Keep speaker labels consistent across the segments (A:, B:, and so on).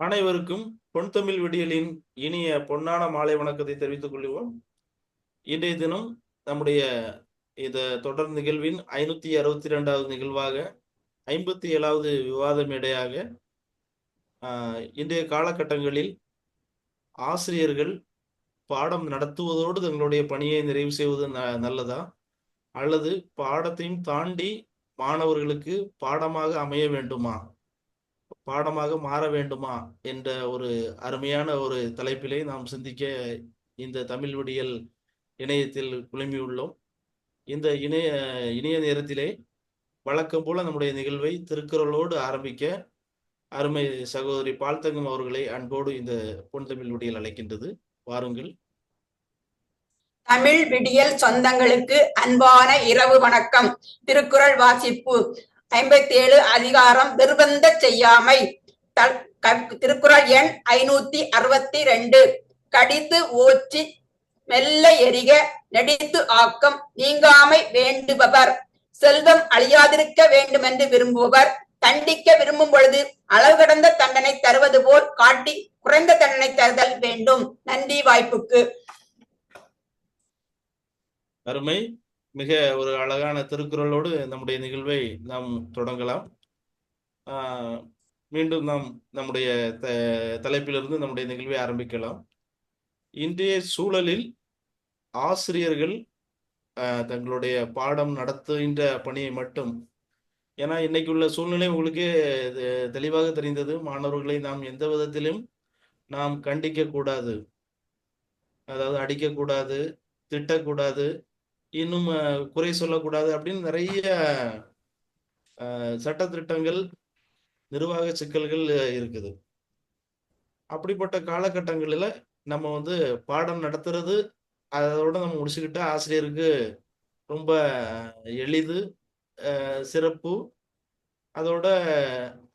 A: அனைவருக்கும் பொன்தமிழ் விடியலின் இனிய பொன்னான மாலை வணக்கத்தை தெரிவித்துக் கொள்வோம். இன்றைய தினம் நம்முடைய இந்த தொடர் நிகழ்வின் 562வது நிகழ்வாக 57வது விவாத மேடையாக இன்றைய காலகட்டங்களில் ஆசிரியர்கள் பாடம் நடத்துவதோடு தங்களுடைய பணியை நிறைவு செய்வது நல்லதா, அல்லது பாடத்தையும் தாண்டி மாணவர்களுக்கு பாடமாக அமைய வேண்டுமா, பாடமாக மாற வேண்டுமா என்ற ஒரு அருமையான ஒரு தலைப்பிலே நாம் சிந்திக்க இந்த தமிழ் விடியல் இணையத்தில் குழுமியுள்ளோம். இந்த இணைய நேரத்திலே வழக்கம் போல நம்முடைய நிகழ்வை திருக்குறளோடு ஆரம்பிக்க அருமை சகோதரி பால்தங்கம் அவர்களை அன்போடு இந்த பொன் தமிழ் விடியல் அழைக்கின்றது. வாருங்கள்.
B: தமிழ் விடியல் சொந்தங்களுக்கு அன்பான இரவு வணக்கம். திருக்குறள் வாசிப்பு 57 அதிகாரம் நிர்பந்த செய்யாமை. திருக்குறள் எண் 562. கடித்து ஓச்சி மெல்ல எரிக நடித்து ஆக்கம் நீங்காமை வேண்டுபவர். செல்வம் அழியாதிருக்க வேண்டுமென்று விரும்புபவர் தண்டிக்க விரும்பும் பொழுது அளவு கடந்த தண்டனை தருவது போல் காட்டி குறைந்த தண்டனை தருதல் வேண்டும். நன்றி வாய்ப்புக்கு.
A: அருமை. மிக ஒரு அழகான திருக்குறளோடு நம்முடைய நிகழ்வை நாம் தொடங்கலாம். மீண்டும் நாம் நம்முடைய தலைப்பிலிருந்து நம்முடைய நிகழ்வை ஆரம்பிக்கலாம். இன்றைய சூழலில் ஆசிரியர்கள் தங்களுடைய பாடம் நடத்துகின்ற பணியை மட்டும், ஏன்னா இன்னைக்கு உள்ள சூழ்நிலை உங்களுக்கு தெளிவாக தெரிந்தது. மாணவர்களை நாம் எந்த விதத்திலும் நாம் கண்டிக்க கூடாது, அதாவது அடிக்கக்கூடாது, திட்டக்கூடாது, இன்னும் குறை சொல்லக்கூடாது அப்படின்னு நிறைய சட்ட திட்டங்கள், நிர்வாக சிக்கல்கள் இருக்குது. அப்படிப்பட்ட காலகட்டங்களில் நம்ம பாடம் நடத்துறது அதோட நம்ம முடிச்சுக்கிட்டா ஆசிரியருக்கு ரொம்ப எளிது, சிறப்பு, அதோட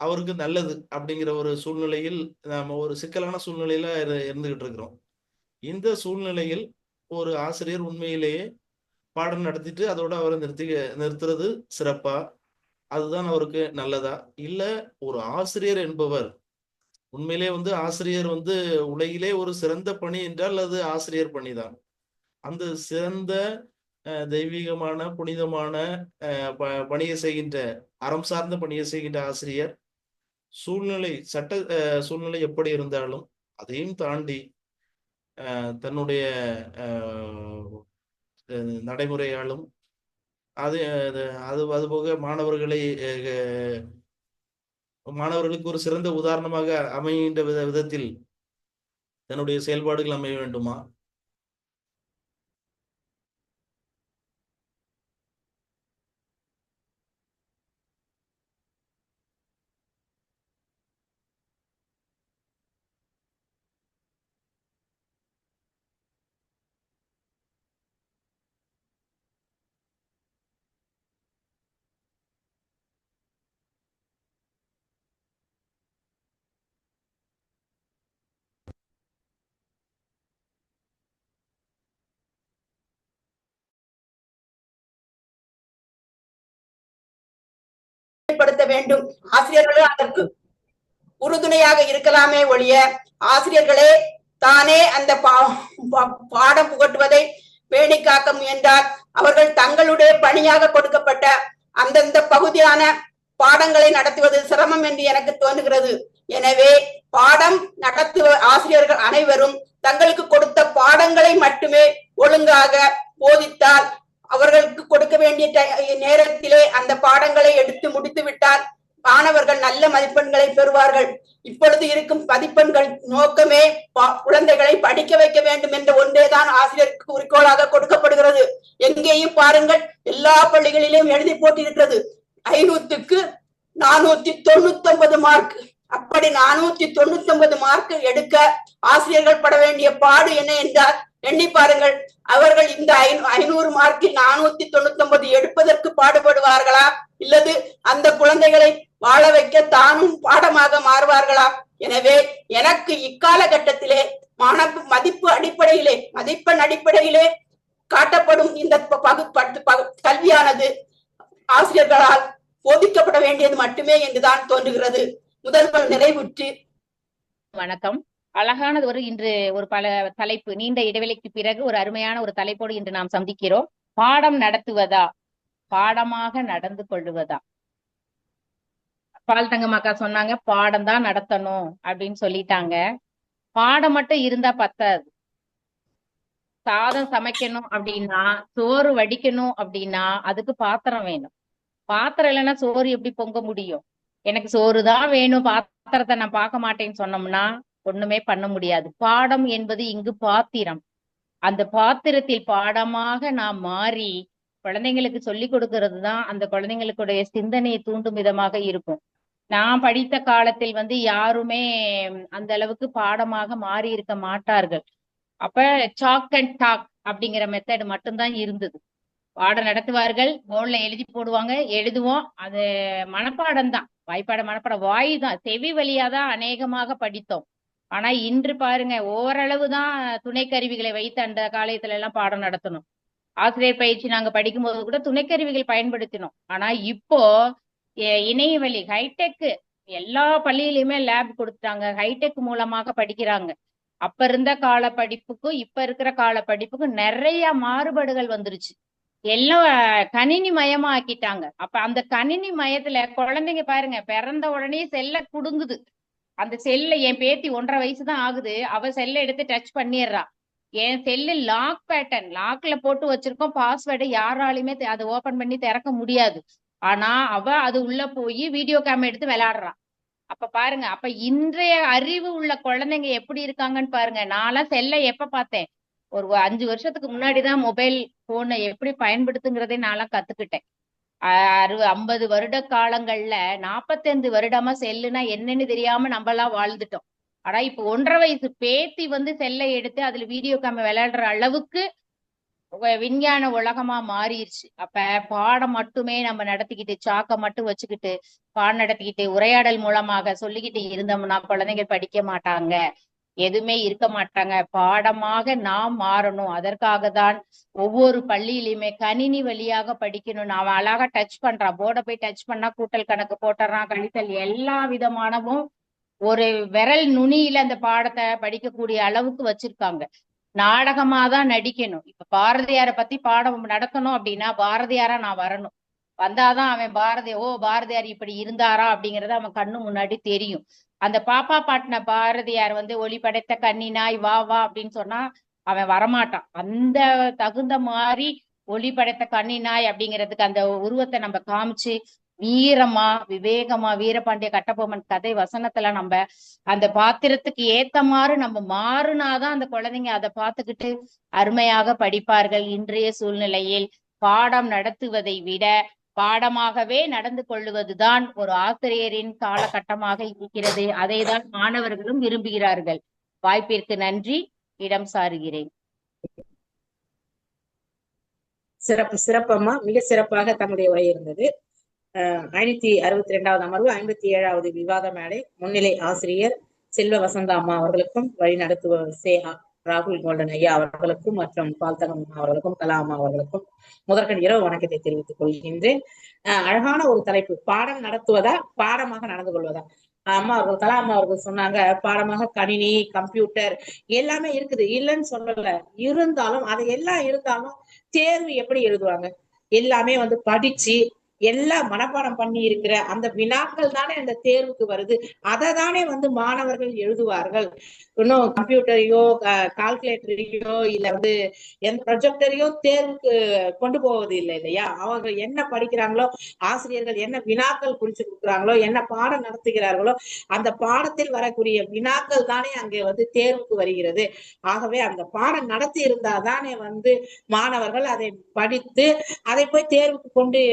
A: அவருக்கு நல்லது அப்படிங்கிற ஒரு சூழ்நிலையில் நம்ம ஒரு சிக்கலான சூழ்நிலையில இருந்துகிட்டு இருக்கிறோம். இந்த சூழ்நிலையில் ஒரு ஆசிரியர் உண்மையிலேயே பாடம் நடத்திட்டு அதோட அவரை நிறுத்துறது சிறப்பா, அதுதான் அவருக்கு நல்லதா, இல்ல ஒரு ஆசிரியர் என்பவர் உண்மையிலே ஆசிரியர் உலகிலே ஒரு சிறந்த பணி என்றால் அது ஆசிரியர் பணிதான். அந்த சிறந்த தெய்வீகமான புனிதமான பணியை செய்கின்ற, அறம் சார்ந்த பணியை செய்கின்ற ஆசிரியர் சூழ்நிலை, சட்ட சூழ்நிலை எப்படி இருந்தாலும் அதையும் தாண்டி தன்னுடைய நடைமுறையாலும் அது அதுபோக மாணவர்களுக்கு ஒரு சிறந்த உதாரணமாக அமைகின்ற விதத்தில் தன்னுடைய செயல்பாடுகள் அமைய வேண்டுமா?
B: படுத்த வேண்டும். ஆசிரியர்களும் அதற்கு உறுதுணையாக இருக்கலாமே ஒழிய ஆசிரியர்களே தானே அந்த பாடம் புகட்டுவதை பேணி காக்க முயன்றால் அவர்கள் தங்களுடைய பணியாக கொடுக்கப்பட்ட அந்தந்த பகுதியான பாடங்களை நடத்துவது சிரமம் என்று எனக்கு தோன்றுகிறது. எனவே பாடம் நடத்துவ ஆசிரியர்கள் அனைவரும் தங்களுக்கு கொடுத்த பாடங்களை மட்டுமே ஒழுங்காக போதித்தால், அவர்களுக்கு கொடுக்க வேண்டிய நேரத்திலே அந்த பாடங்களை எடுத்து முடித்து விட்டால் மாணவர்கள் நல்ல மதிப்பெண்களை பெறுவார்கள். இப்பொழுது இருக்கும் மதிப்பெண்கள் நோக்கமே குழந்தைகளை படிக்க வைக்க வேண்டும் என்ற ஒன்றேதான் ஆசிரியருக்கு குறிக்கோளாக கொடுக்கப்படுகிறது. எங்கேயும் பாருங்கள், எல்லா பள்ளிகளிலும் எழுதி போட்டிருக்கிறது 500க்கு 499 மார்க். அப்படி 499 மார்க் எடுக்க ஆசிரியர்கள் பட வேண்டிய பாடு என்ன என்றால் எண்ணி பாருங்கள். அவர்கள் இந்த 500 மார்க்கில் 499 எடுப்பதற்கு பாடுபடுவார்களா, இல்லது அந்த குழந்தைகளை வாழ வைக்க தானும் பாடமாக மாறுவார்களா? எனவே எனக்கு இக்காலகட்டத்திலே மதிப்பெண் அடிப்படையிலே காட்டப்படும் இந்த கல்வியானது ஆசிரியர்களால் போதிக்கப்பட வேண்டியது மட்டுமே என்றுதான் தோன்றுகிறது. முதல்வர் நிறைவுற்று
C: வணக்கம். அழகானது இன்று ஒரு பல தலைப்பு, நீண்ட இடைவெளிக்கு பிறகு ஒரு அருமையான ஒரு தலைப்போடு இன்று நாம் சந்திக்கிறோம். பாடம் நடத்துவதா, பாடமாக நடந்து கொள்ளுவதா? பால் தங்கம் அக்கா சொன்னாங்க பாடம் தான் நடத்தணும் அப்படின்னு சொல்லிட்டாங்க. பாடம் மட்டும் இருந்தா பத்தாது. சாதம் சமைக்கணும் அப்படின்னா, சோறு வடிக்கணும் அப்படின்னா அதுக்கு பாத்திரம் வேணும். பாத்திரம் இல்லைன்னா சோறு எப்படி பொங்க முடியும்? எனக்கு சோறு தான் வேணும், பாத்திரத்தை நான் பார்க்க மாட்டேன்னு சொன்னோம்னா ஒண்ணுமே பண்ண முடியாது. பாடம் என்பது இங்கு பாத்திரம். அந்த பாத்திரத்தில் பாடமாக நாம் மாறி குழந்தைங்களுக்கு சொல்லி கொடுக்கிறது தான் அந்த குழந்தைங்களுடைய சிந்தனையை தூண்டும் விதமாக இருக்கும். நான் படித்த காலத்தில் யாருமே அந்த அளவுக்கு பாடமாக மாறி இருக்க மாட்டார்கள். அப்ப சாக் அண்ட் டாக் அப்படிங்கிற மெத்தட் மட்டும்தான் இருந்தது. பாடம் நடத்துவார்கள், போர்ட்ல எழுதி போடுவாங்க, எழுதுவோம். அது மனப்பாடம் தான், வாய்ப்பாட மனப்பாடம், வாய் தான், செவி வழியா தான் அநேகமாக படித்தோம். ஆனா இன்று பாருங்க, ஓரளவு தான் துணை கருவிகளை வைத்து அந்த காலத்துல எல்லாம் பாடம் நடத்தணும். ஆசிரியர் பயிற்சி நாங்க படிக்கும்போது கூட துணைக்கருவிகள் பயன்படுத்தினோம். ஆனா இப்போ இணையவழி ஹைடெக் எல்லா பள்ளியிலுமே லேப் கொடுத்தாங்க, ஹைடெக் மூலமாக படிக்கிறாங்க. அப்ப இருந்த கால படிப்புக்கும் இப்ப இருக்கிற கால படிப்புக்கும் நிறைய மாறுபாடுகள் வந்துருச்சு. எல்லாம் கணினி மயமா ஆக்கிட்டாங்க. அப்ப அந்த கணினி மயத்துல குழந்தைங்க பாருங்க, பிறந்த உடனே செல்ல குடுங்குது. அந்த செல்ல, என் பேத்தி 1.5 வயசுதான் ஆகுது, அவ செல்ல எடுத்து டச் பண்ணிடுறா. என் செல்லு லாக் பேட்டர்ன், லாக்ல போட்டு வச்சிருக்கோம், பாஸ்வேர்டு யாராலையுமே அதை ஓபன் பண்ணி திறக்க முடியாது. ஆனா அவ அது உள்ள போய் வீடியோ கேமரா எடுத்து விளையாடுறா. அப்ப பாருங்க, அப்ப இன்றைய அறிவு உள்ள குழந்தைங்க எப்படி இருக்காங்கன்னு பாருங்க. நான்லாம் செல்ல எப்ப பார்த்தேன்? ஒரு 5 வருஷத்துக்கு முன்னாடிதான் மொபைல் போனை எப்படி பயன்படுத்துங்கிறதே நான்லாம் கத்துக்கிட்டேன். 50 வருட காலங்கள்ல 45 வருடமா செல்லுனா என்னன்னு தெரியாம நம்ம எல்லாம் வாழ்ந்துட்டோம். ஆனா இப்ப 1.5 வயசு பேத்தி செல்லை எடுத்து அதுல வீடியோ கேமரா விளையாடுற அளவுக்கு விஞ்ஞான உலகமா மாறிடுச்சு. அப்ப பாடம் மட்டுமே நம்ம நடத்திக்கிட்டு, சாக்க மட்டும் வச்சுக்கிட்டு பாடம் நடத்திக்கிட்டு உரையாடல் மூலமாக சொல்லிக்கிட்டு இருந்தோம்னா குழந்தைங்க படிக்க மாட்டாங்க, எதுவுமே இருக்க மாட்டாங்க. பாடமாக நாம் மாறணும். அதற்காக தான் ஒவ்வொரு பள்ளியிலுமே கணினி வழியாக படிக்கணும். அவன் அழகா டச் பண்றான், போர்டை போய் டச் பண்ணா கூட்டல் கணக்கு போட்டுறான், கழித்தல் எல்லா விதமானவும் ஒரு விரல் நுனியில அந்த பாடத்தை படிக்கக்கூடிய அளவுக்கு வச்சிருக்காங்க. நாடகமாதான் நடிக்கணும். இப்ப பாரதியாரை பத்தி பாடம் நடத்தணும் அப்படின்னா பாரதியாரா நான் வரணும், வந்தாதான் அவன் பாரதியார் இப்படி இருந்தாரா அப்படிங்கறது அவன் கண்ணு முன்னாடி தெரியும். அந்த பாப்பா பாட்டின பாரதியார் ஒளி படைத்த கண்ணினாய் வா வா அப்படின்னு சொன்னா அவன் வரமாட்டான். அந்த தகுந்த மாதிரி ஒளி படைத்த கண்ணினாய் அப்படிங்கிறதுக்கு அந்த உருவத்தை நம்ம காமிச்சு வீரமா விவேகமா வீரபாண்டிய கட்டபொம்மன் கதை வசனத்துல நம்ம அந்த பாத்திரத்துக்கு ஏத்த மாதிரி நம்ம மாறுனாதான் அந்த குழந்தைங்க அதை பார்த்துக்கிட்டு அருமையாக படிப்பார்கள். இன்றைய சூழ்நிலையில் பாடம் நடத்துவதை விட பாடமாகவே நடந்து கொள்ளுவதுதான் ஒரு ஆசிரியரின் காலகட்டமாக இருக்கிறது. அதைதான் மாணவர்களும் விரும்புகிறார்கள். வாய்ப்பிற்கு நன்றி, இடம் சாருகிறேன்.
D: சிறப்பம்மா, மிக சிறப்பாக தன்னுடைய உரை இருந்தது. 562வது அமர்வு 57வது விவாத மேடை முன்னிலை ஆசிரியர் செல்வ வசந்தா அம்மா அவர்களுக்கும், வழி நடத்துவர் ராகுல் கோல்டன் ஐயா அவர்களுக்கும் மற்றும் பால்தகம் அவர்களுக்கும் கலா அம்மா அவர்களுக்கும் முதற்கண் இரவு வணக்கத்தை தெரிவித்துக் கொள்கின்றேன். அழகான ஒரு தலைப்பு, பாடம் நடத்துவதா பாடமாக நடந்து கொள்வதா? அம்மா அவர்கள் கலா அம்மா அவர்கள் சொன்னாங்க, பாடமாக கணினி கம்ப்யூட்டர் எல்லாமே இருக்குது, இல்லைன்னு சொல்லல. இருந்தாலும் அது எல்லாம் இருந்தாலும் தேர்வு எப்படி எழுதுவாங்க? எல்லாமே படிச்சு எல்லாம் மனப்பாடம் பண்ணி இருக்கிற அந்த வினாக்கள் தானே அந்த தேர்வுக்கு வருது. அதை தானே மாணவர்கள் எழுதுவார்கள். இன்னும் கம்ப்யூட்டரையோ கால்குலேட்டரையோ இல்ல எந்த ப்ரொஜெக்டரையோ தேர்வுக்கு கொண்டு போவது இல்லை இல்லையா? அவங்க என்ன படிக்கிறாங்களோ, ஆசிரியர்கள் என்ன வினாக்கள் குறிச்சு கொடுக்குறாங்களோ, என்ன பாடம் நடத்துகிறார்களோ, அந்த பாடத்தில் வரக்கூடிய வினாக்கள் தானே அங்கே தேர்வுக்கு வருகிறது. ஆகவே அந்த பாடம் நடத்தி இருந்தா தானே மாணவர்கள் அதை படித்து அதை போய் தேர்வுக்கு கொண்டு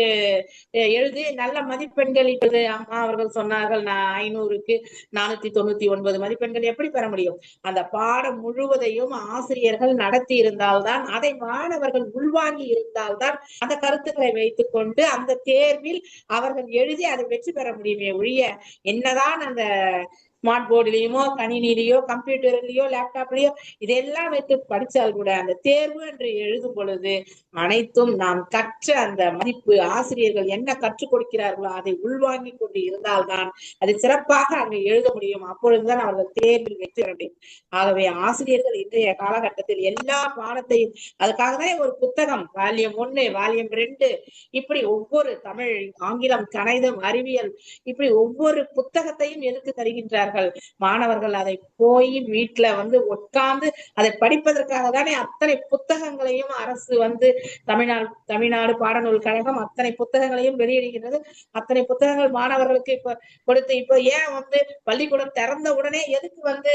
D: எழுதி நல்ல மதிப்பெண்கள். இப்போது அம்மா அவர்கள் சொன்னார்கள், 500க்கு 499 மதிப்பெண்கள் எப்படி பெற முடியும்? அந்த பாடம் முழுவதையும் ஆசிரியர்கள் நடத்தி இருந்தால்தான், அதை மாணவர்கள் உள்வாங்கி இருந்தால்தான் அந்த கருத்துக்களை வைத்துக் கொண்டு அந்த தேர்வில் அவர்கள் எழுதி அதை வெற்றி பெற முடியுமே ஒழிய, என்னதான் அந்த ஸ்மார்ட் போர்டுலயுமோ கணினிலேயோ கம்ப்யூட்டர்லயோ லேப்டாப்லயோ இதெல்லாம் வைத்து படிச்சால் கூட அந்த தேர்வு என்று எழுதும் பொழுது அனைத்தும் நாம் கற்ற அந்த மதிப்பு, ஆசிரியர்கள் என்ன கற்றுக் கொடுக்கிறார்களோ அதை உள்வாங்கிக் கொண்டு இருந்தால்தான் அது சிறப்பாக அங்கு எழுத முடியும். அப்பொழுதுதான் அவர்கள் தேர்வில் வெற்றி பெற முடியும். ஆகவே ஆசிரியர்கள் இன்றைய காலகட்டத்தில் எல்லா பாடத்தையும், அதுக்காகவே ஒரு புத்தகம் வால்யூம் 1, வால்யூம் 2, இப்படி ஒவ்வொரு தமிழ், ஆங்கிலம், கணிதம், அறிவியல், இப்படி ஒவ்வொரு புத்தகத்தையும் எதுக்கு தருகின்றார்கள்? மாணவர்கள் அதை போய் வீட்டுல வந்து உட்கார்ந்து அதை படிப்பதற்காக தானே அத்தனை புத்தகங்களையும் அரசு வந்து தமிழ்நாடு பாடநூல் கழகம் அத்தனை புத்தகங்களையும் வெளியிடுகின்றது. அத்தனை புத்தகங்கள் மாணவர்களுக்கு இப்ப கொடுத்து, இப்ப ஏன் வந்து பள்ளிக்கூடம் திறந்த உடனே எதுக்கு வந்து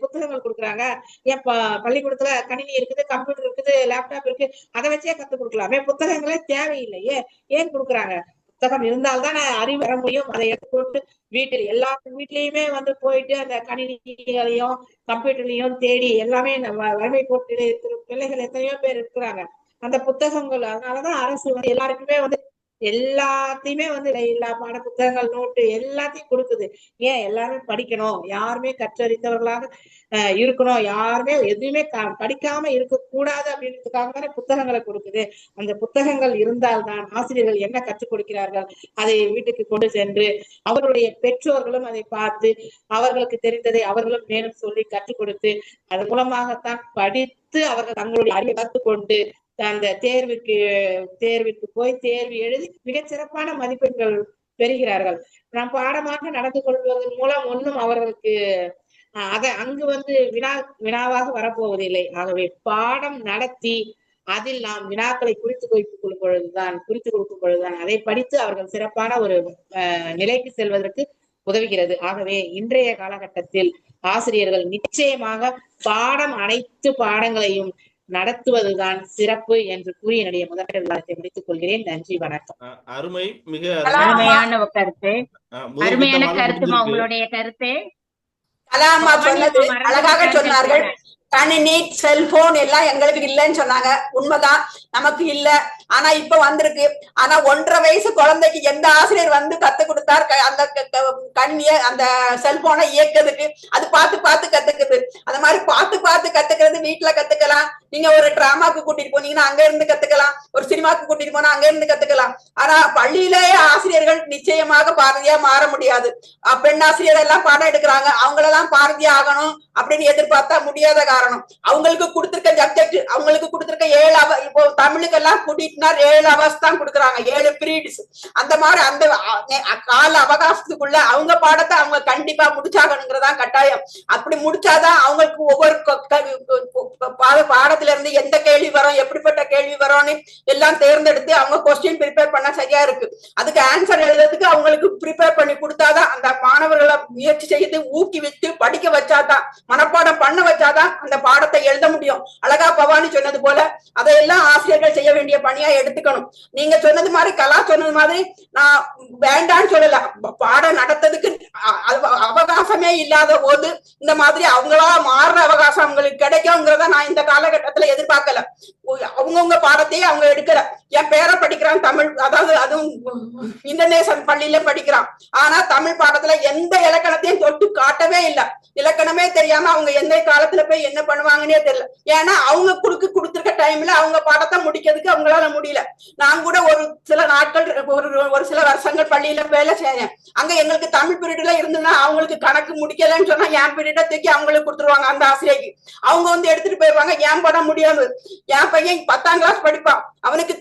D: புத்தகங்கள் கொடுக்குறாங்க? ஏன் பள்ளிக்கூடத்துல கணினி இருக்குது, கம்ப்யூட்டர் இருக்குது, லேப்டாப் இருக்கு, அதை வச்சே கத்துக் கொடுக்கலாமே, புத்தகங்களே தேவையில்லையே, ஏன் கொடுக்குறாங்க? புத்தகம் இருந்தால்தான் அறிவு வர முடியும். அதை எடுத்துக்கொண்டு வீட்டில் எல்லா வீட்லயுமே வந்து போயிட்டு அந்த கணினிகளையும் கம்ப்யூட்டர்லயும் தேடி எல்லாமே வறுமை போட்டு இருக்கிற பிள்ளைகள் எத்தனையோ பேர் இருக்கிறாங்க. அந்த புத்தகங்கள், அதனாலதான் அரசு வந்து எல்லாருக்குமே வந்து எல்லாத்தையுமே வந்து எல்லா பாட புத்தகங்கள், நோட்டு எல்லாத்தையும் கொடுக்குது. ஏன்? எல்லாருமே படிக்கணும், யாருமே கற்றறிந்தவர்களாக இருக்கணும், யாருமே எதுவுமே படிக்காம இருக்கக்கூடாது அப்படின்றதுக்காக தானே புத்தகங்களை கொடுக்குது. அந்த புத்தகங்கள் இருந்தால்தான் ஆசிரியர்கள் என்ன கற்றுக் கொடுக்கிறார்கள் அதை வீட்டுக்கு கொண்டு சென்று அவர்களுடைய பெற்றோர்களும் அதை பார்த்து அவர்களுக்கு தெரிந்ததை அவர்களும் மேலும் சொல்லி கற்றுக் கொடுத்து அதன் மூலமாகத்தான் படித்து அவர்கள் தங்களுடைய அறிவை கற்றுக்கொண்டு அந்த தேர்விற்கு போய் தேர்வு எழுதி மிகச் சிறப்பான மதிப்பெண்கள் பெறுகிறார்கள். நாம் பாடமாக நடந்து கொள்வதன் மூலம் ஒன்றும் அவர்களுக்கு அங்கு வந்து வினாவாக வரப்போவதில்லை. ஆகவே பாடம் நடத்தி அதில் நாம் வினாக்களை குறித்து கொடுக்கும் பொழுதுதான் அதை படித்து அவர்கள் சிறப்பான ஒரு நிலைக்கு செல்வதற்கு உதவுகிறது. ஆகவே இன்றைய காலகட்டத்தில் ஆசிரியர்கள் நிச்சயமாக அனைத்து பாடங்களையும் நடத்துவதுதான் சிறப்பு என்று கூறி என்னுடைய முதல் விவாதத்தை முடித்துக் கொள்கிறேன். நன்றி, வணக்கம்.
A: அருமை, மிக
C: அருமையான கருத்து, அருமையான கருத்துமா உங்களுடைய கருத்து.
B: கலாமா சொன்னது அழகாக சொன்னார்கள். கணினி, செல்போன் எல்லாம் எங்களுக்கு இல்லைன்னு சொன்னாங்க. உண்மைதான், நமக்கு இல்ல. ஆனா இப்ப வந்திருக்கு. ஆனா 1.5 வயசு குழந்தைக்கு எந்த ஆசிரியர் வந்து கத்து கொடுத்தார் அந்த கணினிய அந்த செல்போனை இயக்கிறதுக்கு? அது பார்த்து கத்துக்குது. அந்த மாதிரி பார்த்து கத்துக்கிறது வீட்டுல கத்துக்கலாம். நீங்க ஒரு டிராமாக்கு கூட்டிட்டு போனீங்கன்னா அங்க இருந்து கத்துக்கலாம், ஒரு சினிமாக்கு கூட்டிட்டு போனா அங்க இருந்து கத்துக்கலாம். ஆனா பள்ளியிலேயே ஆசிரியர்கள் நிச்சயமாக பாரதியா மாற முடியாது. பெண் ஆசிரியர் எல்லாம் பாடம் எடுக்கிறாங்க, அவங்களெல்லாம் பாரதியா ஆகணும் அப்படின்னு எதிர்பார்த்தா முடியாத காரணம் அவங்களுக்கு கொடுத்திருக்க சப்ஜெக்ட், அவங்களுக்கு கொடுத்திருக்க 7 hours. இப்போ தமிழுக்கு எல்லாம் கூட்டிட்டுனா 7 hours தான் கொடுக்குறாங்க, 7 periods. அந்த மாதிரி அந்த கால அவகாசத்துக்குள்ள அவங்க பாடத்தை அவங்க கண்டிப்பா முடிச்சாகணுங்கிறதா கட்டாயம். அப்படி முடிச்சாதான் அவங்களுக்கு ஒவ்வொரு பாடத்துல இருந்து எந்த கேள்வி வரும், எப்படிப்பட்ட கேள்வி வரும்னு எல்லாம் தேர்ந்தெடுத்து அவங்க கொஸ்டின் ப்ரிப்பேர் பண்ண சரியா இருக்கு. அதுக்கு ஆன்சர் எழுதுறதுக்கு அவங்களுக்கு ப்ரிப்பேர் பண்ணி கொடுத்தாதான், அந்த மாணவர்களை முயற்சி செய்து ஊக்குவித்து படிக்க வச்சாதான், மனப்பாடம் பண்ண வச்சாதான் அந்த பாடத்தை எழுத முடியும். அழகா பவானி சொன்னது போல அதையெல்லாம் ஆசிரியர்கள் செய்ய வேண்டிய பணியா எடுத்துக்கணும். நீங்க சொன்னது மாதிரி, கலா சொன்னது மாதிரி, நான் வேண்டான்னு சொல்லல. பாடம் நடத்துறதுக்கு அவகாசமே இல்லாத போது இந்த மாதிரி அவங்களா மாறுற அவகாசம் அவங்களுக்கு கிடைக்கும்ங்கிறத நான் இந்த காலகட்டத்துல எதிர்பார்க்கல. அவங்கவுங்க பாடத்தையே அவங்க எடுக்கல. என் பேரை படிக்கிறான் தமிழ், அதாவது அதுவும் இன்டர்நேஷனல் பள்ளியில படிக்கிறான். ஆனா தமிழ் பாடத்துல எந்த இலக்கணத்தையும் தொட்டு காட்டவே இல்லை. இலக்கணமே தெரியாம அவங்க எந்த காலத்துல போய் என்ன பண்ணுவாங்கன்னே தெரியல. ஏன்னா அவங்க கொடுத்திருக்க டைம்ல அவங்க பாடத்தை முடிக்கிறதுக்கு அவங்களால முடியல. நான் கூட ஒரு சில நாட்கள், ஒரு சில வருஷங்கள் பள்ளியில வேலை செய்யறேன். அங்க எங்களுக்கு தமிழ் பீரியட்ல இருந்துன்னா அவங்களுக்கு கணக்கு முடிக்கலன்னு சொன்னா என் பீரியட தூக்கி அவங்களுக்கு கொடுத்துருவாங்க அந்த ஆசிரியருக்கு. அவங்க வந்து எடுத்துட்டு போயிருவாங்க. ஏன் பண்ண முடியாது? என் பையன் 10ஆம் கிளாஸ் படிப்பான். அவனுக்கு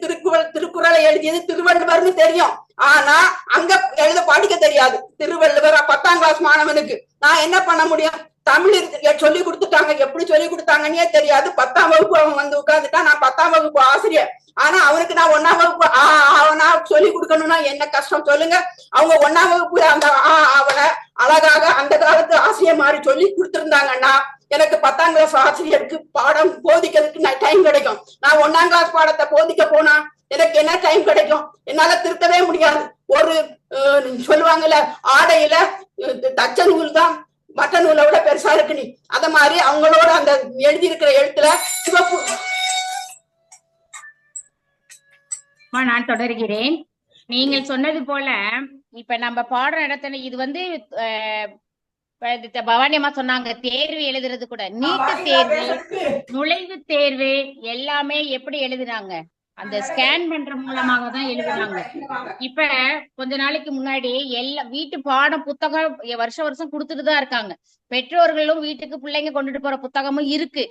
B: திருக்குறளை எழுதியது திருவள்ளுவர்னு தெரியும். ஆனா அங்க எழுத படிக்க தெரியாது. திருவள்ளுவர் 10ஆம் கிளாஸ் மாணவனுக்கு நான் என்ன பண்ண முடியும்? தமிழ் சொல்லி கொடுத்துட்டாங்க, எப்படி சொல்லி கொடுத்தாங்கன்னே தெரியாது. 10ஆம் வகுப்பு அவன் வந்து உட்கார்ந்துட்டா. நான் 10ஆம் வகுப்பு ஆசிரியர். ஆனா அவனுக்கு நான் 1ஆம் வகுப்பு அவனா சொல்லி கொடுக்கணும்னா என்ன கஷ்டம் சொல்லுங்க? அவங்க 1ஆம் வகுப்பு அந்த அவனை அழகாக அந்த காலத்து ஆசிரியர் மாதிரி சொல்லி கொடுத்திருந்தாங்கன்னா எனக்கு 10ஆம் கிளாஸ் ஆசிரியருக்கு பாடம் போதிக்கிறதுக்கு டைம் கிடைக்கும். நான் 1ஆம் கிளாஸ் பாடத்தை போதிக்க போனா எனக்கு என்ன டைம் கிடைக்கும்? என்னால திருத்தவே முடியாது. ஒரு சொல்லுவாங்கல்ல, ஆடையில தச்ச நூல் தான் மற்ற நூலை விட பெருசா இருக்கு. நீ அத மாதிரி அவங்களோட அந்த எழுதி இருக்கிற எழுத்துல சிவப்பு.
C: நான் தொடர்கிறேன். நீங்கள் சொன்னது போல இப்ப நம்ம பாடம் நடத்தின இது வந்து பவானி அம்மா சொன்னாங்க தேர்வு எழுதுறது கூட, நீட்டு தேர்வு, நுழைவுத் தேர்வு எல்லாமே எப்படி எழுதுனாங்க? அந்த ஸ்கேன் பண்ற மூலமாக தான் எழுதுனாங்க. இப்ப கொஞ்ச நாளைக்கு முன்னாடி எல்லா வீட்டு பாடம் புத்தகம் வருஷம் வருஷம் கொடுத்துட்டு தான் இருக்காங்க. பெற்றோர்களும் வீட்டுக்கு பிள்ளைங்க கொண்டுட்டு போற புத்தகமும் இருக்கு.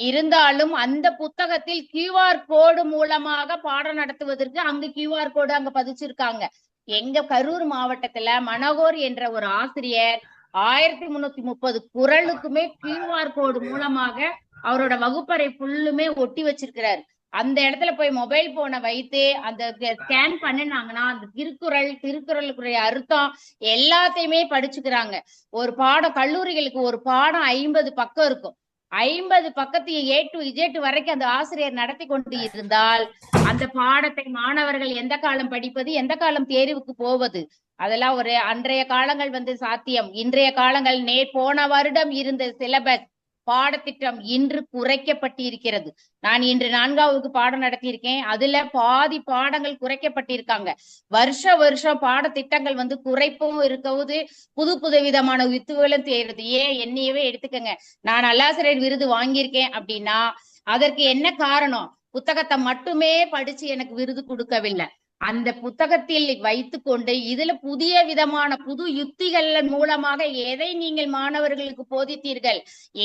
C: இருந்தாலும் அந்த புத்தகத்தில் QR கோடு மூலமாக பாடம் நடத்துவதற்கு அங்க QR கோடு அங்க பதிச்சிருக்காங்க. எங்க கரூர் மாவட்டத்துல மனோகர் என்ற ஒரு ஆசிரியர் 1330 குறளுக்குமே QR கோடு மூலமாக அவரோட வகுப்பறை ஃபுல்லுமே ஒட்டி வச்சிருக்கிறாரு. அந்த இடத்துல போய் மொபைல் போனை வைத்து அந்த ஸ்கேன் பண்ணினாங்கன்னா அந்த திருக்குறளுக்குரிய அர்த்தம் எல்லாத்தையுமே படிச்சுக்கிறாங்க. ஒரு பாடம் கல்லூரிகளுக்கு ஒரு பாடம் 50 பக்கம் இருக்கும். 50 பக்கத்தையும் A to Z வரைக்கும் அந்த ஆசிரியர் நடத்தி கொண்டு இருந்தால் அந்த பாடத்தை மாணவர்கள் எந்த காலம் படிப்பது, எந்த காலம் தேர்வுக்கு போவது? அதெல்லாம் ஒரு அன்றைய காலங்கள் சாத்தியம். இன்றைய காலங்கள் போன வருடம் இருந்த சிலபஸ் பாடத்திட்டம் இன்று குறைக்கப்பட்டிருக்கிறது. நான் இன்று 4ஆம் வகுப்பு பாடம் நடத்தியிருக்கேன். அதுல பாதி பாடங்கள் குறைக்கப்பட்டிருக்காங்க. வருஷம் பாடத்திட்டங்கள் குறைப்பும் இருக்கவுது, புது விதமான யுத்துகளும் தேர்றது. என்னையவே எடுத்துக்கங்க, நான் நல்லாசிரியர் விருது வாங்கியிருக்கேன் அப்படின்னா அதற்கு என்ன காரணம்? புத்தகத்தை மட்டுமே படிச்சு எனக்கு விருது கொடுக்கவில்லை. அந்த புத்தகத்தில் வைத்துக்கொண்டு இதுல புதிய விதமான புது யுத்திகள் மூலமாக எதை நீங்கள் மாணவர்களுக்கு போதித்தீர்கள்,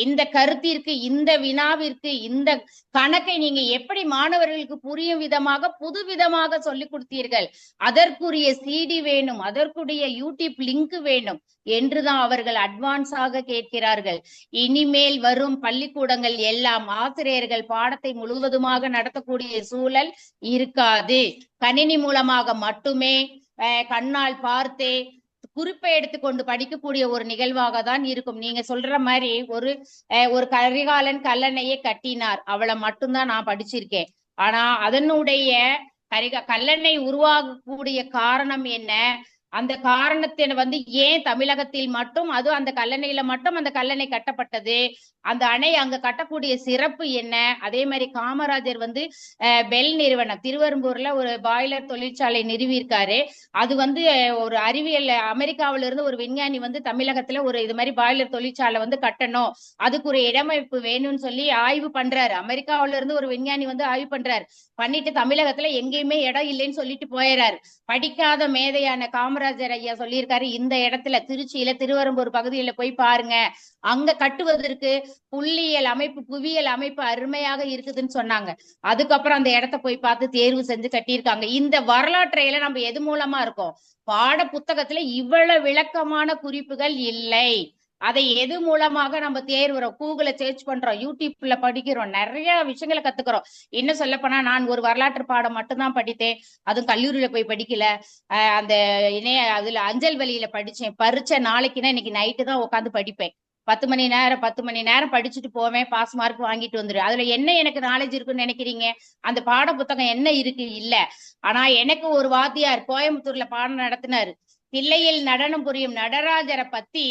C: இந்த கருத்திற்கு, இந்த வினாவிற்கு, இந்த கணக்கை நீங்க எப்படி மாணவர்களுக்கு புரியும் விதமாக புது விதமாக சொல்லிக் கொடுத்தீர்கள், அதற்குரிய CD வேணும், அதற்குரிய யூடியூப் லிங்க் வேணும் என்றுதான் அவர்கள் அட்வான்ஸாக கேட்கிறார்கள். இனிமேல் வரும் பள்ளிக்கூடங்கள் எல்லாம் ஆசிரியர்கள் பாடத்தை முழுவதுமாக நடத்தக்கூடிய சூழல் இருக்காது. கணினி மூலமாக மட்டுமே கண்ணால் பார்த்தே குறிப்பை எடுத்துக்கொண்டு படிக்கக்கூடிய ஒரு நிகழ்வாக தான் இருக்கும். நீங்க சொல்ற மாதிரி ஒரு கரிகாலன் கல்லணையை கட்டினார், அவளை மட்டும்தான் நான் படிச்சிருக்கேன். ஆனா அதனுடைய கல்லணை உருவாகக்கூடிய காரணம் என்ன? அந்த காரணத்தை ஏன் தமிழகத்தில் மட்டும், அது அந்த கல்லணையில மட்டும் அந்த கல்லணை கட்டப்பட்டது, அந்த அணை அங்க கட்டக்கூடிய சிறப்பு என்ன? அதே மாதிரி காமராஜர் பெல் நிறுவனம் திருவெரும்பூர்ல ஒரு பாய்லர் தொழிற்சாலை நிறுவியிருக்காரு. அது ஒரு அறிவியல் அமெரிக்காவில இருந்து ஒரு விஞ்ஞானி தமிழகத்துல ஒரு இது மாதிரி பாய்லர் தொழிற்சாலை கட்டணும், அதுக்கு ஒரு இடமைப்பு வேணும்னு சொல்லி ஆய்வு பண்றாரு. அமெரிக்காவில இருந்து ஒரு விஞ்ஞானி ஆய்வு பண்றாரு. பண்ணிட்டு தமிழகத்துல எங்கேயுமே இடம் இல்லைன்னு சொல்லிட்டு போயிடுறாரு. படிக்காத மேதையான காமராஜர் ஐயா சொல்லியிருக்காரு, இந்த இடத்துல திருச்சியில திருவெரும்பூர் பகுதியில போய் பாருங்க, அங்க கட்டுவதற்கு புள்ளியியல் அமைப்பு, புவியியல் அமைப்பு அருமையாக இருக்குதுன்னு சொன்னாங்க. அதுக்கப்புறம் அந்த இடத்த போய் பார்த்து தேர்வு செஞ்சு கட்டியிருக்காங்க. இந்த வரலாற்றையில நம்ம எது மூலமா இருக்கோம்? பாட புத்தகத்துல இவ்வளவு விளக்கமான குறிப்புகள் இல்லை. அதை எது மூலமாக நம்ம தேர்வுறோம்? கூகுள சர்ச் பண்றோம், யூடியூப்ல படிக்கிறோம், நிறைய விஷயங்களை கத்துக்கிறோம். இன்னும் சொல்ல போனா நான் ஒரு வரலாற்று பாடம் மட்டும்தான் படித்தேன், அதுவும் கல்லூரியில போய் படிக்கல. அந்த அதுல அஞ்சல் வழியில படிச்சேன். பரீட்சை நாளைக்குன்னா இன்னைக்கு நைட்டு தான் உட்காந்து படிப்பேன். 10 மணி நேரம் படிச்சுட்டு போவேன், பாஸ் மார்க் வாங்கிட்டு வந்துரு. அதுல என்ன எனக்கு நாலேஜ் இருக்குன்னு நினைக்கிறீங்க? அந்த பாட புத்தகம் என்ன இருக்கு? இல்ல. ஆனா எனக்கு ஒரு வாத்தியார் கோயம்புத்தூர்ல பாடம் நடத்தினாரு. தில்லையில் நடனம் புரியும் நடராஜரை பத்தி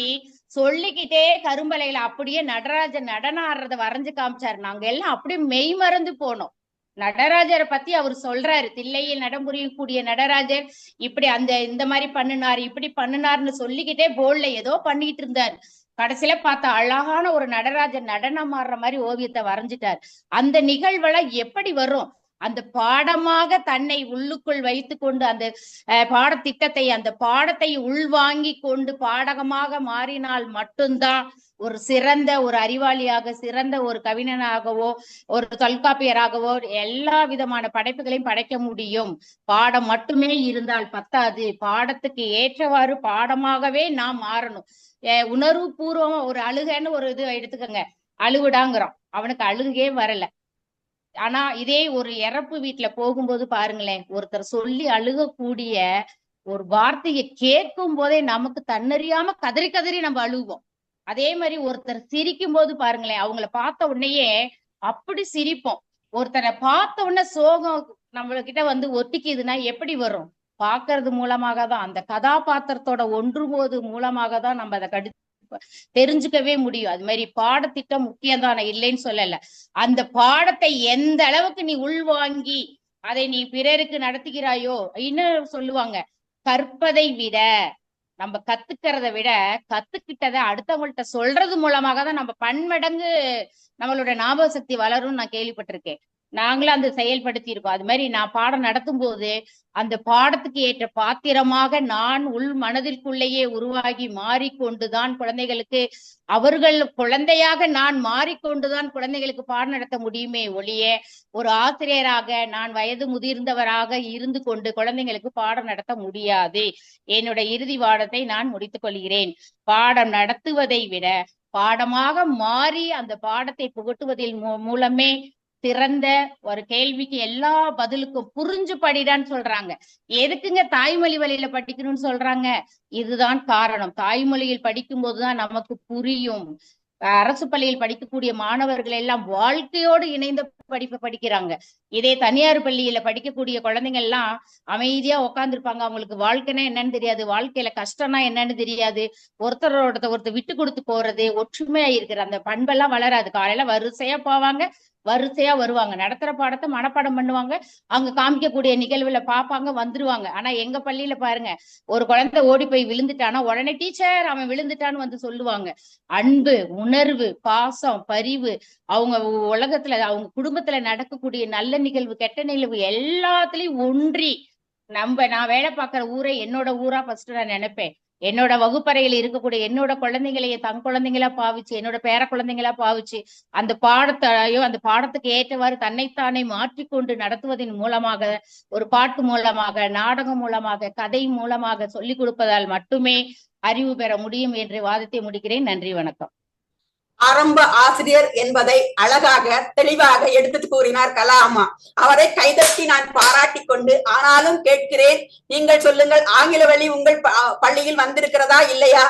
C: சொல்லிக்கிட்டே கரும்பலையில அப்படியே நடராஜர் நடனம் ஆடுறத வரைஞ்சு காமிச்சாரு. நாங்க எல்லாம் அப்படியே மெய் மறந்து போனோம். நடராஜரை பத்தி அவர் சொல்றாரு, தில்லையில் நடம் புரியக்கூடிய நடராஜர் இப்படி இந்த மாதிரி பண்ணினாரு, இப்படி பண்ணினாருன்னு சொல்லிக்கிட்டே போர்ட்ல ஏதோ பண்ணிட்டு இருந்தாரு. கடைசியில பார்த்தா அழகான ஒரு நடராஜர் நடனம் ஆடுற மாதிரி ஓவியத்தை வரைஞ்சிட்டார். அந்த நிகழ்வெல்லாம் எப்படி வரும்? அந்த பாடமாக தன்னை உள்ளுக்குள் வைத்து கொண்டு அந்த பாடத்திட்டத்தை, அந்த பாடத்தை உள்வாங்கி கொண்டு பாடகமாக மாறினால் மட்டும்தான் ஒரு சிறந்த ஒரு அறிவாளியாக, சிறந்த ஒரு கவிஞனாகவோ, ஒரு தொல்காப்பியராகவோ எல்லா விதமான படைப்புகளையும் படைக்க முடியும். பாடம் மட்டுமே இருந்தால் பத்தாது, பாடத்துக்கு ஏற்றவாறு பாடமாகவே நாம் மாறணும். உணர்வு பூர்வமா ஒரு அழுகன்னு ஒரு இது எடுத்துக்கோங்க, அழுவிடாங்கிறோம், அவனுக்கு அழுகே வரல. ஆனா இதே ஒரு இறப்பு வீட்டுல போகும்போது பாருங்களேன், ஒருத்தர் சொல்லி அழுகக்கூடிய ஒரு வார்த்தையை கேட்கும் போதே நமக்கு தன்னறியாம கதறி கதறி நம்ம அழுவோம். அதே மாதிரி ஒருத்தர் சிரிக்கும் போது பாருங்களேன், அவங்கள பார்த்த உடனேயே அப்படி சிரிப்போம். ஒருத்தரை பார்த்த உடனே சோகம் நம்மகிட்ட ஒட்டிக்குதுன்னா எப்படி வரும்? பாக்குறது மூலமாக தான், அந்த கதாபாத்திரத்தோட ஒன்றுபோது மூலமாக தான் நம்ம அதை தெரிஞ்சுக்கவே முடியும். அது மாதிரி பாடத்திட்டம் முக்கியம் தானே, இல்லைன்னு சொல்லல. அந்த பாடத்தை எந்த அளவுக்கு நீ உள்வாங்கி அதை நீ பிறருக்கு நடத்துகிறாயோ, இன்னும் சொல்லுவாங்க, கற்பதை விட நம்ம கத்துக்கிறத விட கத்துக்கிட்டதை அடுத்தவங்கள்ட்ட சொல்றது மூலமாக தான் நம்ம பன்மடங்கு நம்மளோட ஞாபக சக்தி வளரும்னு நான் கேள்விப்பட்டிருக்கேன். நாங்களும் அந்த செயல்படுத்தி இருக்கோம். அது மாதிரி நான் பாடம் நடத்தும் போது அந்த பாடத்துக்கு ஏற்ற பாத்திரமாக நான் உள் மனதிற்குள்ளேயே உருவாகி மாறிக்கொண்டுதான் குழந்தைகளுக்கு அவர்கள் குழந்தையாக நான் மாறிக்கொண்டுதான் குழந்தைகளுக்கு பாடம் நடத்த முடியுமே ஒழிய ஒரு ஆசிரியராக நான் வயது முதிர்ந்தவராக இருந்து கொண்டு குழந்தைங்களுக்கு பாடம் நடத்த முடியாது. என்னோட இறுதி பாடத்தை நான் முடித்துக் கொள்கிறேன். பாடம் நடத்துவதை விட பாடமாக மாறி அந்த பாடத்தை புகட்டுவதில் மூலமே திறந்த ஒரு கேள்விக்கு எல்லா பதிலுக்கும் புரிஞ்சு படிடான்னு சொல்றாங்க. எதுக்குங்க தாய்மொழி வழியில படிக்கணும்னு சொல்றாங்க? இதுதான் காரணம். தாய்மொழியில் படிக்கும் போதுதான் நமக்கு புரியும். அரசு பள்ளியில் படிக்கக்கூடிய மாணவர்கள் எல்லாம் வாழ்க்கையோடு இணைந்த படிப்பை படிக்கிறாங்க. இதே தனியார் பள்ளியில படிக்கக்கூடிய குழந்தைங்க எல்லாம் அமைதியா உட்காந்துருப்பாங்க. அவங்களுக்கு வாழ்க்கைன்னா என்னன்னு தெரியாது, வாழ்க்கையில கஷ்டம்னா என்னன்னு தெரியாது, ஒருத்தர் விட்டு கொடுத்து போறது, ஒற்றுமையா இருக்கிற அந்த பண்பெல்லாம் வளராது. காலையில வரிசையா போவாங்க, வரிசையா வருவாங்க, நடத்துற பாடத்தை மனப்பாடம் பண்ணுவாங்க, அங்க காமிக்கக்கூடிய நிகழ்வுல பாப்பாங்க, வந்துருவாங்க. ஆனா எங்க பள்ளியில பாருங்க, ஒரு குழந்தை ஓடி போய் விழுந்துட்டானா உடனே டீச்சர் அவன் விழுந்துட்டான்னு வந்து சொல்லுவாங்க. அன்பு, உணர்வு, பாசம், பரிவு, அவங்க உலகத்துல அவங்க குடும்பத்துல நடக்கக்கூடிய நல்ல நிகழ்வு, கெட்ட நிகழ்வு எல்லாத்துலயும் ஒன்றி நான் வேலை பார்க்கிற ஊரை என்னோட ஊரா ஃபர்ஸ்ட் நான் நினைப்பேன். என்னோட வகுப்பறையில் இருக்கக்கூடிய என்னோட குழந்தைங்களையே தன் குழந்தைங்களா பாவிச்சு, என்னோட பேர குழந்தைங்களா பாவிச்சு அந்த பாடத்தையோ அந்த பாடத்துக்கு ஏற்றவாறு தன்னைத்தானே மாற்றிக்கொண்டு நடத்துவதன் மூலமாக, ஒரு பாட்டு மூலமாக, நாடகம் மூலமாக, கதை மூலமாக சொல்லிக் கொடுப்பதால் மட்டுமே அறிவு பெற முடியும் என்று வாதத்தை முடிக்கிறேன். நன்றி, வணக்கம்.
B: ஆரம்ப ஆசிரியர் என்பதை அழகாக தெளிவாக எடுத்து கூறினார் கலாமா. அவரை கைதட்டி நான் பாராட்டி கொண்டு, ஆனாலும் கேட்கிறேன், நீங்கள் சொல்லுங்கள், ஆங்கில வழி உங்கள் பள்ளியில் வந்திருக்கிறதா இல்லையா?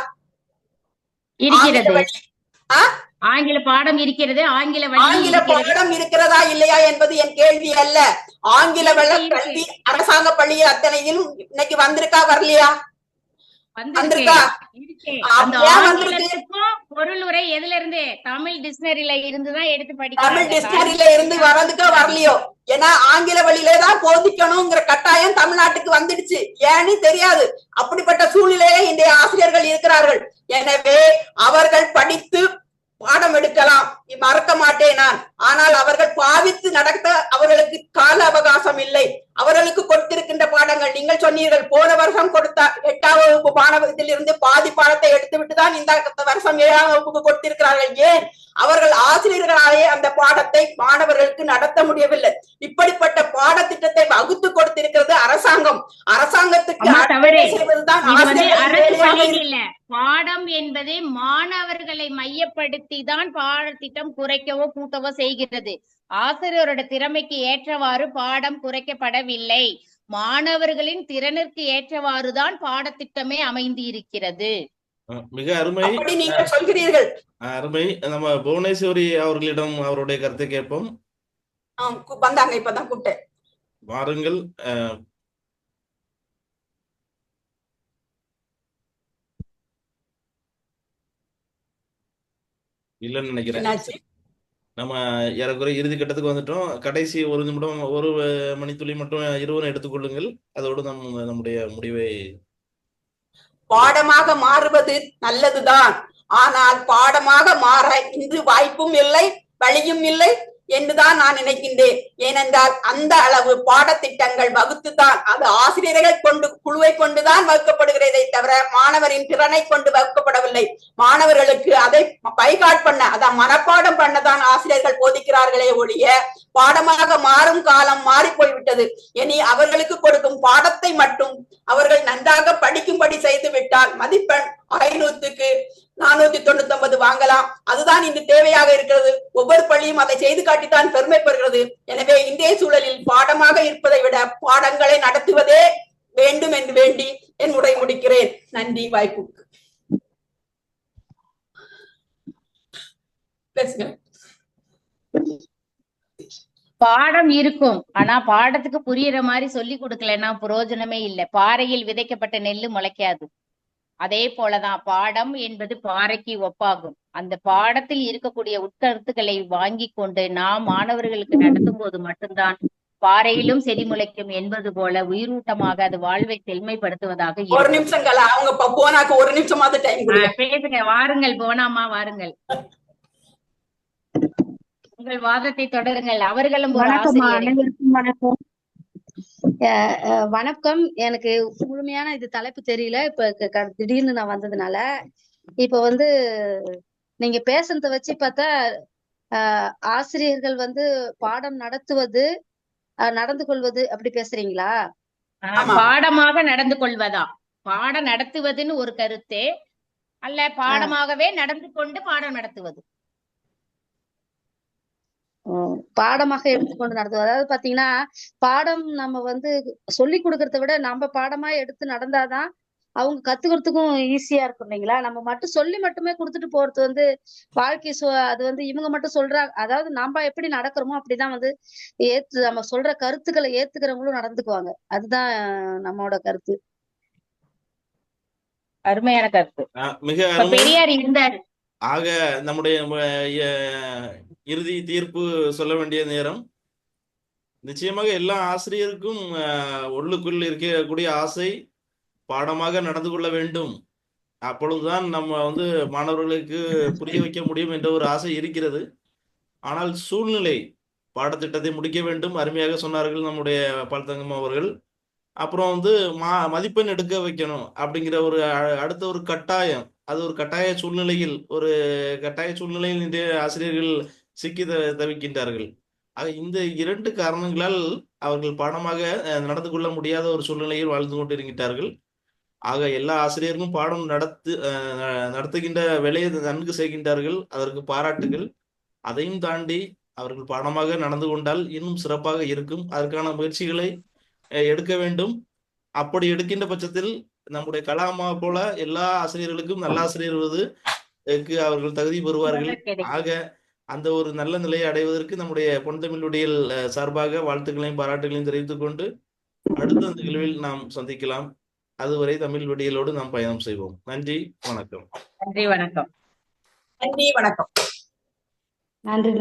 C: இருக்கிறது. ஆங்கில பாடம் இருக்கிறது. ஆங்கில
B: பாடம் இருக்கிறதா இல்லையா என்பது என் கேள்வி அல்ல. ஆங்கில வள கல்வி அரசாங்க பள்ளியில் அத்தனையிலும் இன்னைக்கு வந்திருக்கா வரலையா?
C: பொருள் உரை எதுல இருந்து? தமிழ் டிக்ஷனரியில இருந்துதான் எடுத்து படிக்க.
B: தமிழ் டிக்ஷனரியில இருந்து வரதுக்கோ வரலையோ, ஏன்னா ஆங்கில வழியிலேதான் போதிக்கணுங்கிற கட்டாயம் தமிழ்நாட்டுக்கு வந்துடுச்சு. ஏன்னு தெரியாது. அப்படிப்பட்ட சூழ்நிலையில இன்றைய ஆசிரியர்கள் இருக்கிறார்கள். எனவே அவர்கள் படித்து பாடம் எடுக்கலாம், மறக்க மாட்டேன் நான். ஆனால் அவர்கள் பாவித்து நடத்த அவர்களுக்கு கால அவகாசம் இல்லை. அவர்களுக்கு கொடுத்திருக்கின்ற பாடங்கள் நீங்கள் சொன்னீர்கள், போன வருஷம் கொடுத்த 8ஆம் வகுப்பு பாடத்தில் இருந்து பாதி பாடத்தை எடுத்துவிட்டுதான் இந்த வருஷம் 7ஆம் வகுப்புக்கு கொடுத்திருக்கிறார்கள். ஏன்? அவர்கள் ஆசிரியர்களாலே அந்த பாடத்தை மாணவர்களுக்கு நடத்த முடியவில்லை. இப்படிப்பட்ட பாடத்திட்டத்தை வகுத்து கொடுத்திருக்கிறது அரசாங்கம். அரசாங்கத்துக்கு
C: பாடம் என்பது மாணவர்களை மையப்படுத்தி தான் பாடத்திட்டம் குறைக்கவோ கூட்டவோ செய்கிறது. ஆசிரியரோட திறமைக்கு ஏற்றவாறு பாடம் குறைக்கப்படவில்லை. மாணவர்களின் திறனிற்கு ஏற்றவாறுதான் பாடத்திட்டமே அமைந்து இருக்கிறது.
A: மிக அருமை.
B: நீங்கள் சொல்கிறீர்கள்.
A: அருமை. நம்ம புவனேஸ்வரி அவர்களிடம் அவருடைய கருத்தை கேட்போம்.
B: வந்தாங்க, இப்பதான் கூப்பிட்டேன்.
A: வாருங்கள். இல்லைன்னு நினைக்கிறேன். நம்ம ஏறக்குறைய இறுதி கட்டத்துக்கு வந்துட்டோம். கடைசி 1 நிமிடம், 1 மணித்துளி மட்டும் இருவரும் எடுத்துக்கொள்ளுங்கள். அதோடு நம்முடைய முடிவை.
B: பாடமாக மாறுவது நல்லதுதான். ஆனால் பாடமாக மாற இன்று வாய்ப்பும் இல்லை, வழியும் இல்லை என்றுதான் நான் நினைக்கின்றேன். ஏனென்றால் அந்த அளவு பாடத்திட்டங்கள் வகுத்துதான், அது ஆசிரியர்கள் கொண்டு குழுவை கொண்டுதான் வகுக்கப்படுகிறதே தவிர மாணவரின் திறனை கொண்டு வகுக்கப்படவில்லை. மாணவர்களுக்கு அதை பைகாட் பண்ண, அதான் மனப்பாடம் பண்ணதான் ஆசிரியர்கள் போதிக்கிறார்களே ஒழிய பாடமாக மாறும் காலம் மாறி போய்விட்டது. இனி அவர்களுக்கு கொடுக்கும் பாடத்தை மட்டும் அவர்கள் நன்றாக படிக்கும்படி செய்து விட்டால் மதிப்பெண் 500க்கு 499 வாங்கலாம். அதுதான் இன்று தேவையாக இருக்கிறது. ஒவ்வொரு பள்ளியும் அதை செய்து காட்டித்தான் பெருமை பெறுகிறது. எனவே இன்றைய சூழலில் பாடமாக இருப்பதை விட பாடங்களை நடத்துவதே வேண்டும் என்று வேண்டி என் உரை முடிக்கிறேன். நன்றி வாய்ப்புக்கு.
C: பாடம் இருக்கும், ஆனா பாடத்துக்கு புரியுற மாதிரி சொல்லி கொடுக்கலன்னா பிரயோஜனமே இல்லை. பாறையில் விதைக்கப்பட்ட நெல்லு முளைக்காது. அதே போலதான் பாடம் என்பது பாறைக்கு ஒப்பாகும். அந்த பாடத்தில் இருக்கக்கூடிய உட்கருத்துக்களை வாங்கி கொண்டு நாம் மாணவர்களுக்கு நடத்தும் போது மட்டும்தான் பாறையிலும் செடி முளைக்கும் என்பது போல உயிரூட்டமாக அது வாழ்வை செழுமைப்படுத்துவதாக
B: ஒரு
C: இருக்கும்.
B: நிமிஷம் கலா, அவங்க போனாக்கு ஒரு நிமிஷமாவது டைம் கொடுங்க.
C: பேசுங்க, வாருங்கள் போனாமா, வாருங்கள், உங்கள் வாதத்தை தொடருங்கள். அவர்களும் ஒரு ஆசிரியர்.
E: அனைவருக்கும் வணக்கம். வணக்கம். எனக்கு முழுமையான இது தலைப்பு தெரியல, இப்ப திடீர்னு நான் வந்ததுனால. இப்ப நீங்க பேசுறத வச்சு பார்த்தா ஆசிரியர்கள் பாடம் நடத்துவது, நடந்து கொள்வது அப்படி பேசுறீங்களா?
C: பாடமாக நடந்து கொள்வதா? பாடம் நடத்துவதுன்னு ஒரு கருத்து அல்ல, பாடமாகவே நடந்து கொண்டு பாடம் நடத்துவது.
E: பாடமாக எடுத்துக்கொண்டு நடத்துவது. அதாவது பாத்தீங்கன்னா, பாடம் நம்ம சொல்லி கொடுக்கறத விட நம்ம பாடமா எடுத்து நடந்தாதான் அவங்க கத்துக்கிறதுக்கும் ஈஸியா இருக்கும் இல்லைங்களா? நம்ம மட்டும் சொல்லி மட்டுமே கொடுத்துட்டு போறது வாழ்க்கை அது இவங்க மட்டும் சொல்றாங்க. அதாவது நாம எப்படி நடக்கிறோமோ அப்படிதான் நம்ம சொல்ற கருத்துக்களை ஏத்துக்கிறவங்களும் நடந்துக்குவாங்க. அதுதான் நம்மளோட கருத்து.
C: அருமையான கருத்து.
A: மிக
C: பெரியார் இருந்தார்.
A: ஆக நம்முடைய இறுதி தீர்ப்பு சொல்ல வேண்டிய நேரம். நிச்சயமாக எல்லா ஆசிரியருக்கும் உள்ளுக்குள் இருக்கக்கூடிய ஆசை பாடமாக நடந்து கொள்ள வேண்டும், அப்பொழுதுதான் நம்ம மாணவர்களுக்கு புரிய வைக்க முடியும் என்ற ஒரு ஆசை இருக்கிறது. ஆனால் சூழ்நிலை பாடத்திட்டத்தை முடிக்க வேண்டும், அருமையாக சொன்னார்கள் நம்முடைய பால்தங்கம் அவர்கள். அப்புறம் மதிப்பெண் எடுக்க வைக்கணும் அப்படிங்கிற ஒரு அடுத்த ஒரு கட்டாயம், அது ஒரு கட்டாய சூழ்நிலையில் இன்றைய ஆசிரியர்கள் சிக்கி தவிக்கின்றார்கள். ஆக இந்த 2 காரணங்களால் அவர்கள் பாடமாக நடந்து கொள்ள முடியாத ஒரு சூழ்நிலையில் வாழ்ந்து கொண்டிருக்கிறார்கள். ஆக எல்லா ஆசிரியர்களும் பாடம் நடத்துகின்ற வேலையை நன்கு செய்கின்றார்கள், அதற்கு பாராட்டுகள். அதையும் தாண்டி அவர்கள் பாடமாக நடந்து கொண்டால் இன்னும் சிறப்பாக இருக்கும். அதற்கான முயற்சிகளை எடுக்க வேண்டும். அப்படி எடுக்கின்ற பட்சத்தில் நம்முடைய கலாமா போல எல்லா ஆசிரியர்களுக்கும் நல்ல ஆசிரியர் அவர்கள் தகுதி பெறுவார்கள். ஆக அந்த ஒரு நல்ல நிலையை அடைவதற்கு நம்முடைய பொன் தமிழ் விடியல் சார்பாக வாழ்த்துக்களையும் பாராட்டுகளையும் தெரிவித்துக் கொண்டு அடுத்த நிகழ்வில் நாம் சந்திக்கலாம். அதுவரை தமிழ் விடியலோடு நாம் பயணம் செய்வோம். நன்றி, வணக்கம்.
C: நன்றி, வணக்கம்.
B: நன்றி, வணக்கம்.
E: நன்றி.